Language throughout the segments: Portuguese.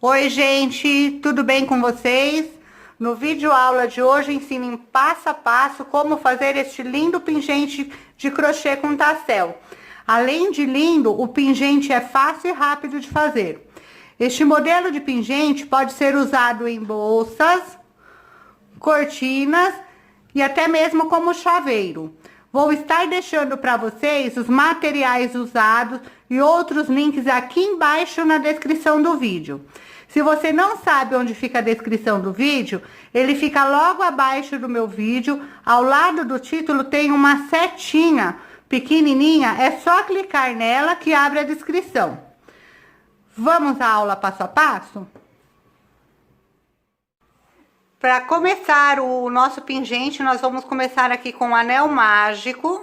Oi gente, tudo bem com vocês? No vídeo aula de hoje ensino em passo a passo como fazer este lindo pingente de crochê com tassel. Além de lindo, o pingente é fácil e rápido de fazer. Este modelo de pingente pode ser usado em bolsas, cortinas e até mesmo como chaveiro. Vou estar deixando para vocês os materiais usados e outros links aqui embaixo na descrição do vídeo. Se você não sabe onde fica a descrição do vídeo, ele fica logo abaixo do meu vídeo. Ao lado do título tem uma setinha pequenininha, é só clicar nela que abre a descrição. Vamos à aula passo a passo? Para começar o nosso pingente, nós vamos começar aqui com o anel mágico.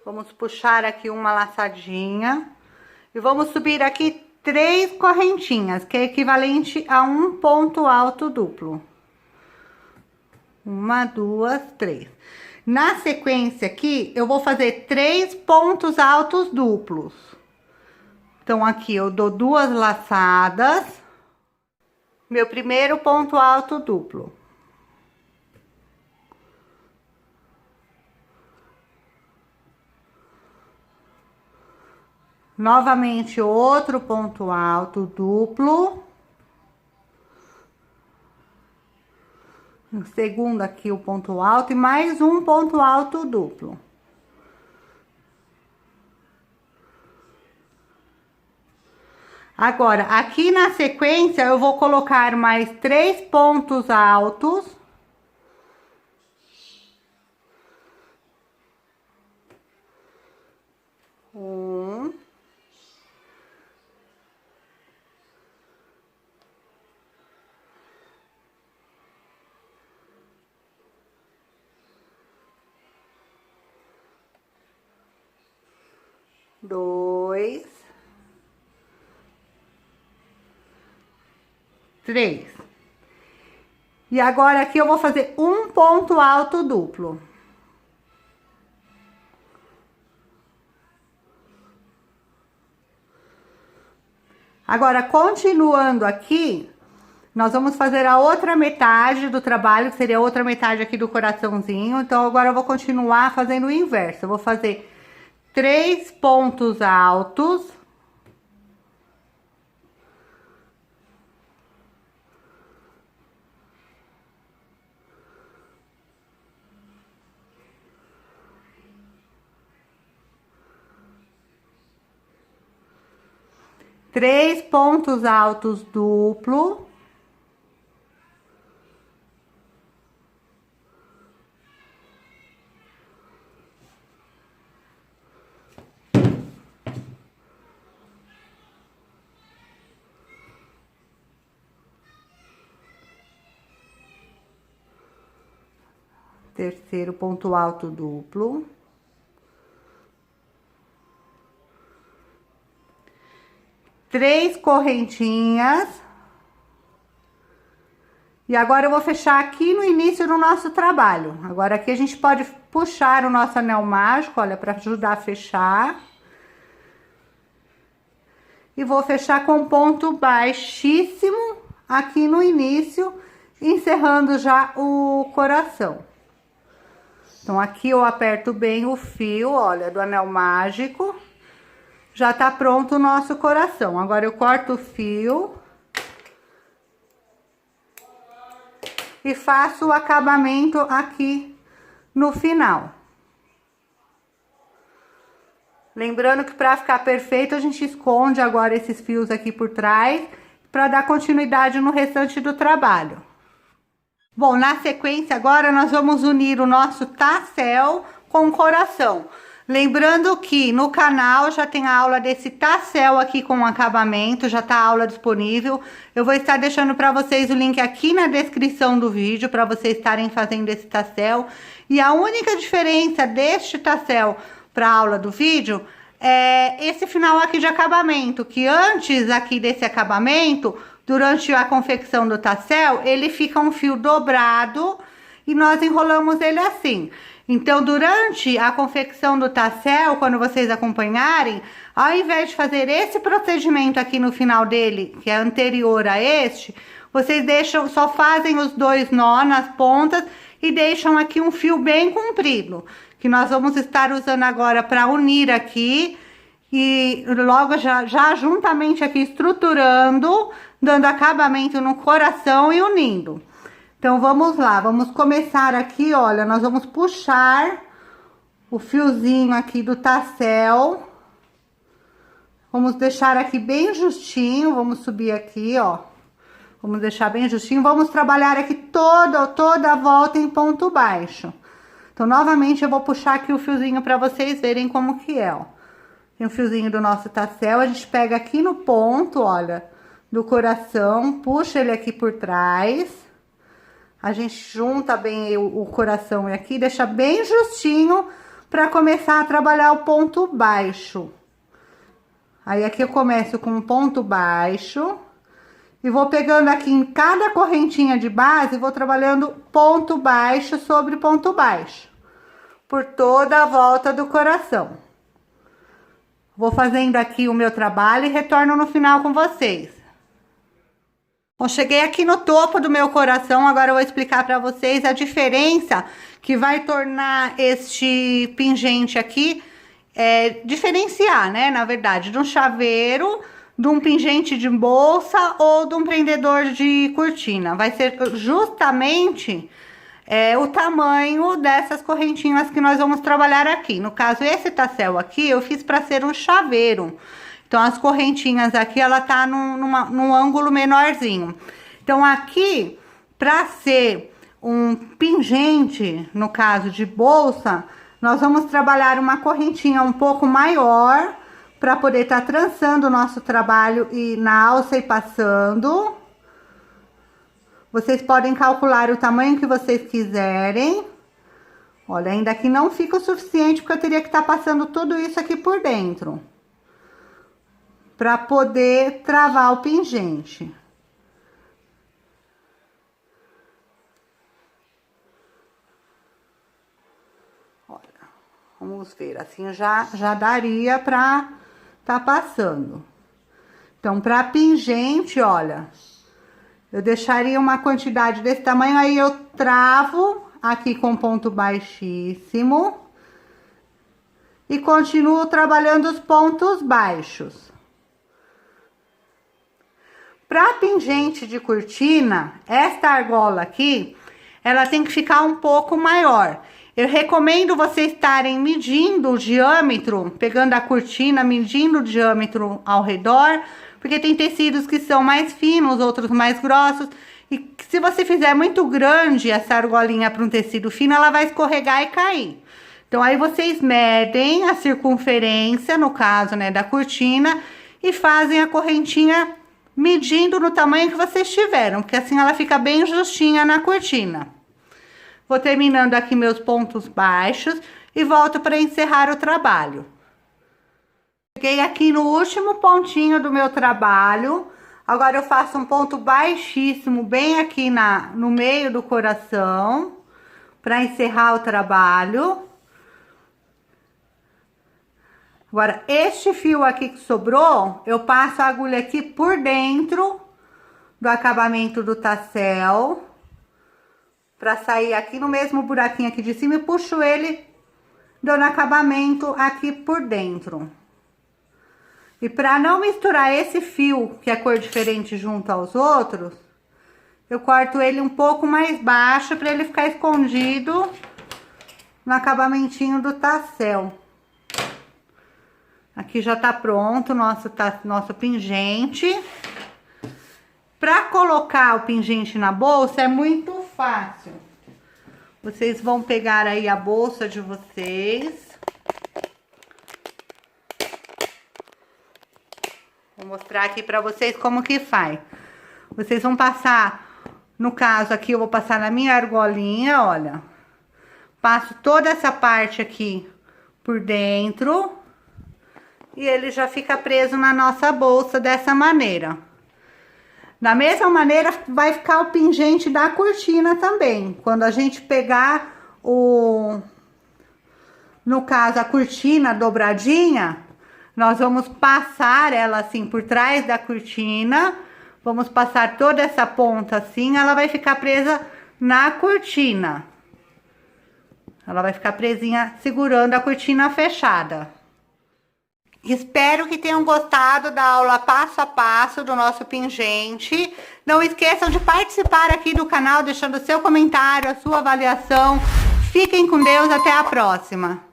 Vamos puxar aqui uma laçadinha e vamos subir aqui 3 correntinhas, que é equivalente a um ponto alto duplo. 1, 2, 3. Na sequência aqui, eu vou fazer 3 pontos altos duplos. Então, aqui eu dou 2 laçadas. Meu primeiro ponto alto duplo. Novamente, outro ponto alto duplo. Segundo aqui o ponto alto e mais um ponto alto duplo. Agora, aqui na sequência, eu vou colocar mais 3 pontos altos. Dois, 3. E agora aqui eu vou fazer um ponto alto duplo. Agora, continuando aqui, nós vamos fazer a outra metade do trabalho, que seria a outra metade aqui do coraçãozinho. Então, agora eu vou continuar fazendo o inverso. Eu vou fazer 3 pontos altos. Três pontos altos duplo. Terceiro ponto alto duplo. Três correntinhas. E agora eu vou fechar aqui no início do nosso trabalho. Agora aqui a gente pode puxar o nosso anel mágico, olha, para ajudar a fechar. E vou fechar com ponto baixíssimo aqui no início, encerrando já o coração. Então, aqui eu aperto bem o fio, olha, do anel mágico. Já tá pronto o nosso coração. Agora, eu corto o fio. E faço o acabamento aqui no final. Lembrando que para ficar perfeito, a gente esconde agora esses fios aqui por trás, para dar continuidade no restante do trabalho. Bom, na sequência agora nós vamos unir o nosso tassel com o coração. Lembrando que no canal já tem a aula desse tassel aqui com acabamento, já tá a aula disponível. Eu vou estar deixando para vocês o link aqui na descrição do vídeo, para vocês estarem fazendo esse tassel. E a única diferença deste tassel para a aula do vídeo é esse final aqui de acabamento, que antes aqui desse acabamento, durante a confecção do tassel, ele fica um fio dobrado e nós enrolamos ele assim. Então, durante a confecção do tassel, quando vocês acompanharem, ao invés de fazer esse procedimento aqui no final dele, que é anterior a este, vocês deixam, só fazem os 2 nós nas pontas e deixam aqui um fio bem comprido, que nós vamos estar usando agora para unir aqui e logo já juntamente aqui estruturando, dando acabamento no coração e unindo. Então, vamos lá, vamos começar aqui, olha, nós vamos puxar o fiozinho aqui do tassel. Vamos deixar aqui bem justinho, vamos subir aqui, ó. Vamos deixar bem justinho, vamos trabalhar aqui toda a volta em ponto baixo. Então, novamente, eu vou puxar aqui o fiozinho para vocês verem como que é, ó. Tem o fiozinho do nosso tassel, a gente pega aqui no ponto, olha, do coração, puxa ele aqui por trás. A gente junta bem o coração aqui, deixa bem justinho para começar a trabalhar o ponto baixo. Aí, aqui eu começo com um ponto baixo e vou pegando aqui em cada correntinha de base, vou trabalhando ponto baixo sobre ponto baixo, por toda a volta do coração. Vou fazendo aqui o meu trabalho e retorno no final com vocês. Bom, cheguei aqui no topo do meu coração, agora eu vou explicar para vocês a diferença que vai tornar este pingente aqui, diferenciar, né, na verdade, de um chaveiro, de um pingente de bolsa ou de um prendedor de cortina. Vai ser justamente o tamanho dessas correntinhas que nós vamos trabalhar aqui. No caso, esse tassel aqui eu fiz para ser um chaveiro. Então, as correntinhas aqui, ela tá num ângulo menorzinho. Então, aqui, para ser um pingente, no caso de bolsa, nós vamos trabalhar uma correntinha um pouco maior, para poder estar trançando o nosso trabalho e na alça e passando. Vocês podem calcular o tamanho que vocês quiserem. Olha, ainda aqui não fica o suficiente, porque eu teria que estar passando tudo isso aqui por dentro, para poder travar o pingente. Olha, vamos ver, assim já daria para tá passando. Então, para pingente, olha, eu deixaria uma quantidade desse tamanho, aí eu travo aqui com ponto baixíssimo e continuo trabalhando os pontos baixos. Para pingente de cortina, esta argola aqui, ela tem que ficar um pouco maior. Eu recomendo vocês estarem medindo o diâmetro, pegando a cortina, medindo o diâmetro ao redor, porque tem tecidos que são mais finos, outros mais grossos, e se você fizer muito grande essa argolinha para um tecido fino, ela vai escorregar e cair. Então, aí vocês medem a circunferência, no caso, né, da cortina, e fazem a correntinha medindo no tamanho que vocês tiveram, porque assim ela fica bem justinha na cortina. Vou terminando aqui meus pontos baixos e volto para encerrar o trabalho. Cheguei aqui no último pontinho do meu trabalho. Agora eu faço um ponto baixíssimo bem aqui no meio do coração, para encerrar o trabalho. Agora, este fio aqui que sobrou, eu passo a agulha aqui por dentro do acabamento do tassel, para sair aqui no mesmo buraquinho aqui de cima, e puxo ele dando acabamento aqui por dentro. E para não misturar esse fio, que é cor diferente, junto aos outros, eu corto ele um pouco mais baixo, para ele ficar escondido no acabamentinho do tassel. Aqui já tá pronto o nosso pingente. Para colocar o pingente na bolsa é muito fácil. Vocês vão pegar aí a bolsa de vocês. Vou mostrar aqui para vocês como que faz. Vocês vão passar, no caso aqui eu vou passar na minha argolinha, olha. passo toda essa parte aqui por dentro e ele já fica preso na nossa bolsa dessa maneira. Da mesma maneira vai ficar o pingente da cortina também. Quando a gente pegar no caso a cortina dobradinha, nós vamos passar ela assim por trás da cortina, vamos passar toda essa ponta assim, ela vai ficar presa na cortina. Ela vai ficar presinha segurando a cortina fechada. Espero que tenham gostado da aula passo a passo do nosso pingente. Não esqueçam de participar aqui do canal, deixando seu comentário, a sua avaliação. Fiquem com Deus, até a próxima.